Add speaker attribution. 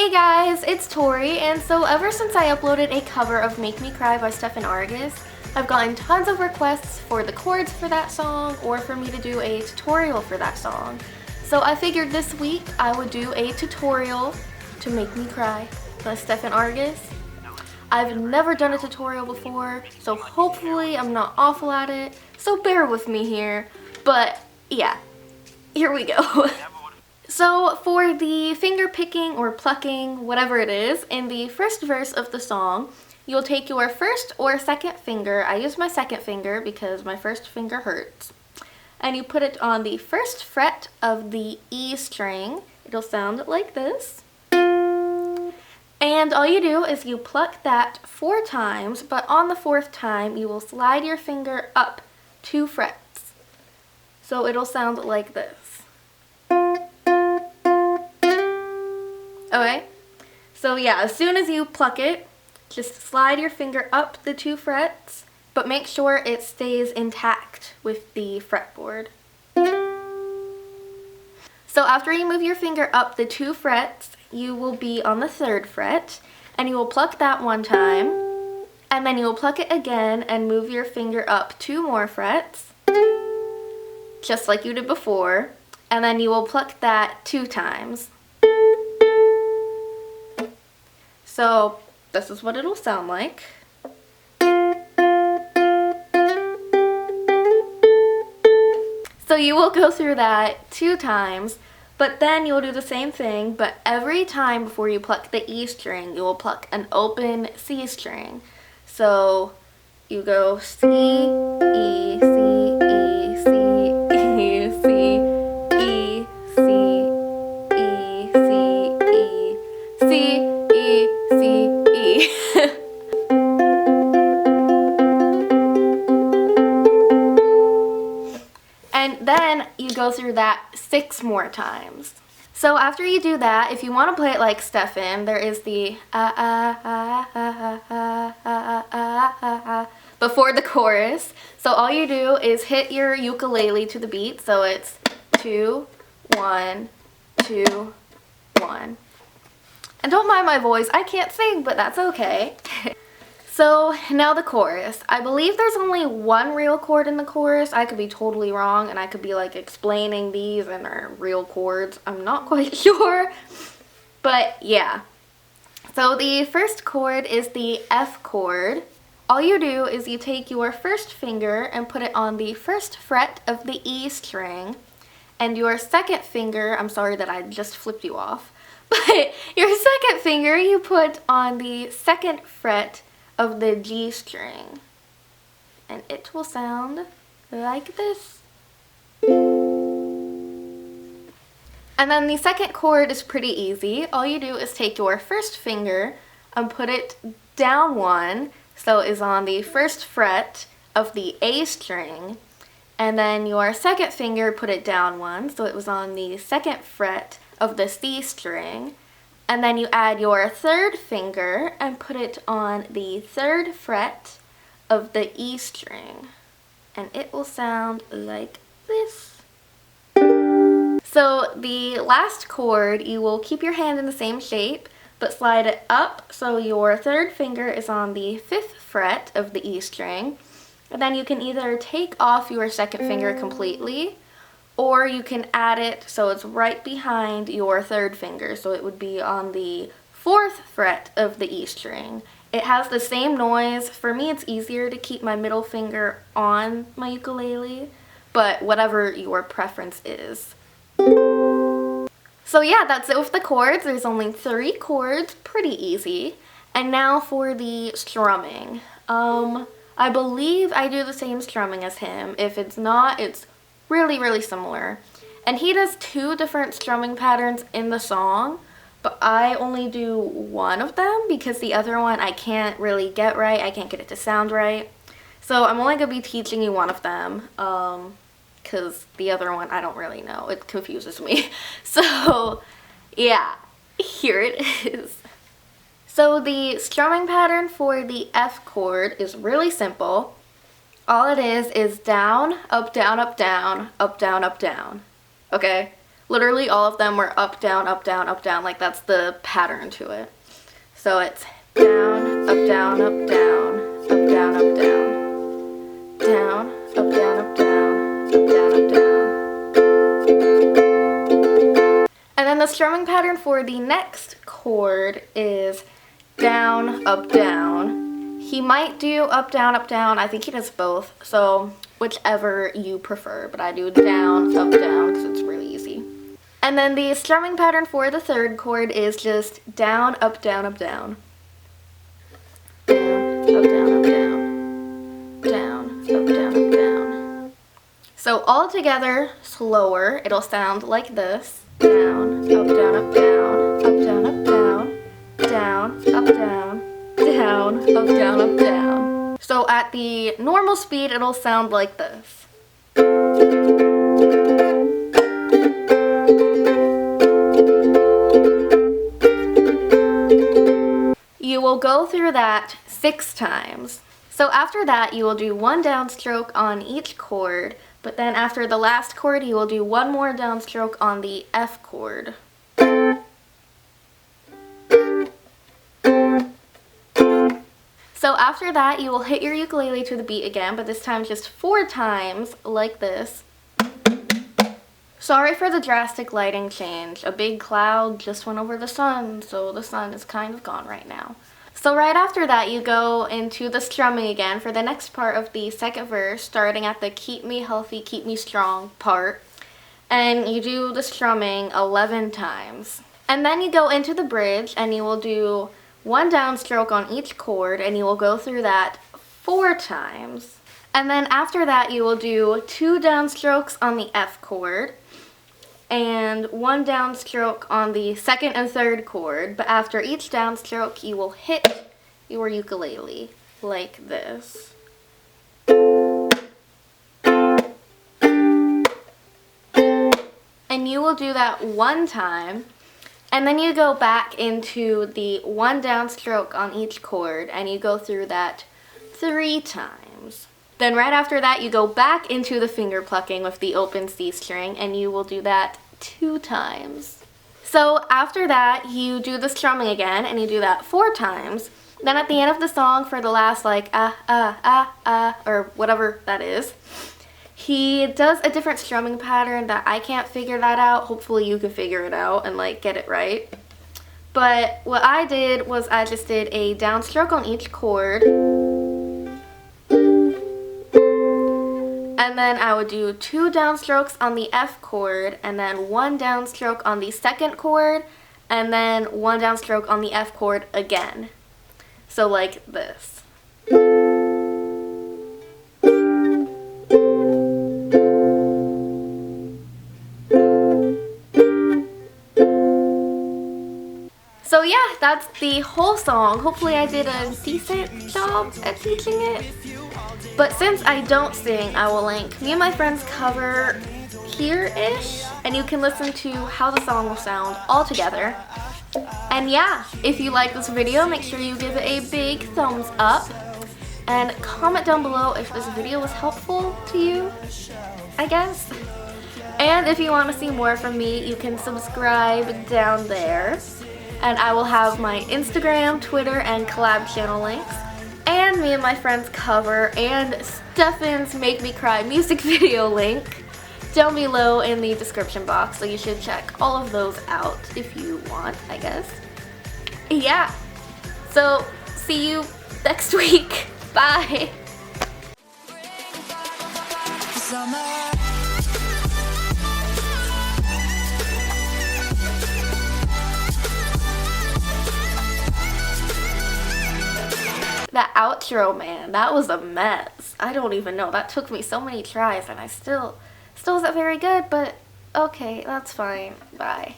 Speaker 1: Hey guys, it's Tori, and so ever since I uploaded a cover of Make Me Cry by Steffan, I've gotten tons of requests for the chords for that song or for me to do a tutorial for that song. So I figured this week I would do a tutorial to Make Me Cry by Steffan. I've never done a tutorial before, so hopefully I'm not awful at it, so bear with me here. But yeah, here we go. So for the finger picking or plucking, whatever it is, in the first verse of the song, you'll take your first or second finger. I use my second finger because my first finger hurts. And you put it on the first fret of the E string. It'll sound like this. And all you do is you pluck that 4 times, but on the 4th time you will slide your finger up 2 frets. So it'll sound like this. Okay, so yeah, as soon as you pluck it, just slide your finger up the 2 frets, but make sure it stays intact with the fretboard. So after you move your finger up the 2 frets, you will be on the 3rd fret, and you will pluck that 1 time, and then you will pluck it again and move your finger up 2 more frets, just like you did before, and then you will pluck that 2 times. So this is what it'll sound like. So you will go through that 2 times, but then you'll do the same thing, but every time before you pluck the E string, you will pluck an open C string. So you go C, E, C, E, C, E, C, E, C, E, C, E, C, C, E. And then you go through that 6 more times. So after you do that, if you want to play it like Steffan, there is the before the chorus. So all you do is hit your ukulele to the beat. So it's 2, 1, 2, 1. And don't mind my voice, I can't sing, but that's okay. So now the chorus. I believe there's only 1 real chord in the chorus. I could be totally wrong, and I could be like explaining these and they're real chords. I'm not quite sure, but yeah. So the first chord is the F chord. All you do is you take your first finger and put it on the 1st fret of the E string, and your second finger, I'm sorry that I just flipped you off, but your second finger you put on the 2nd fret of the G string, and it will sound like this. And then the second chord is pretty easy. All you do is take your first finger and put it down 1, so it is on the 1st fret of the A string, and then your second finger put it down 1, so it was on the 2nd fret of the C string, and then you add your 3rd finger and put it on the 3rd fret of the E string, and it will sound like this. So the last chord, you will keep your hand in the same shape, but slide it up so your 3rd finger is on the 5th fret of the E string, and then you can either take off your 2nd finger completely, or you can add it so it's right behind your 3rd finger, so it would be on the 4th fret of the E string. It has the same noise. For me, it's easier to keep my middle finger on my ukulele, but whatever your preference is. So yeah, that's it with the chords. There's only 3 chords, pretty easy. And now for the strumming. I believe I do the same strumming as him. If it's not, it's really similar. And he does 2 different strumming patterns in the song, but I only do one of them because the other one I can't really get right. I can't get it to sound right. So I'm only going to be teaching you one of them because the other one I don't really know. It confuses me. So yeah, here it is. So the strumming pattern for the F chord is really simple. All it is down, up, down, up, down, up, down, up, down. Okay? Literally all of them were up, down, up, down, up, down. Like that's the pattern to it. So it's down, up, down, up, down, up, down, up, down, down, up, down, up, down, up, down, up, down. And then the strumming pattern for the next chord is down, up, down. He might do up, down, up, down. I think he does both. So whichever you prefer, but I do down, up, down because it's really easy. And then the strumming pattern for the third chord is just down, up, down, up, down. Down, up, down, up, down. Down, up, down, up, down. So all together, slower, it'll sound like this. Down, up, down, up, down. Up, down, up, down. Down, up, down. Down, up, down, up, down. So at the normal speed, it'll sound like this. You will go through that 6 times. So after that, you will do 1 downstroke on each chord, but then after the last chord, you will do 1 more downstroke on the F chord. So after that, you will hit your ukulele to the beat again, but this time just 4 times, like this. Sorry for the drastic lighting change. A big cloud just went over the sun, so the sun is kind of gone right now. So right after that, you go into the strumming again for the next part of the second verse, starting at the keep me healthy, keep me strong part. And you do the strumming 11 times. And then you go into the bridge and you will do 1 downstroke on each chord, and you will go through that 4 times. And then after that, you will do 2 downstrokes on the F chord and 1 downstroke on the second and third chord. But after each downstroke, you will hit your ukulele like this. And you will do that 1 time. And then you go back into the 1 downstroke on each chord, and you go through that 3 times. Then right after that, you go back into the finger plucking with the open C string, and you will do that 2 times. So after that, you do the strumming again, and you do that 4 times. Then at the end of the song, for the last like or whatever that is, he does a different strumming pattern that I can't figure that out. Hopefully you can figure it out and like get it right. But what I did was I just did a downstroke on each chord. And then I would do 2 downstrokes on the F chord, and then 1 downstroke on the second chord, and then 1 downstroke on the F chord again. So like this. So yeah, that's the whole song. Hopefully I did a decent job at teaching it. But since I don't sing, I will link me and my friend's cover here-ish, and you can listen to how the song will sound all together. And yeah, if you like this video, make sure you give it a big thumbs up, and comment down below if this video was helpful to you, I guess. And if you want to see more from me, you can subscribe down there. And I will have my Instagram, Twitter, and collab channel links, and me and my friend's cover, and Steffan's Make Me Cry music video link down below in the description box, so you should check all of those out if you want, I guess. Yeah, so see you next week. Bye! That outro, man, that was a mess. I don't even know. That took me so many tries and I still wasn't very good, but okay, that's fine. Bye.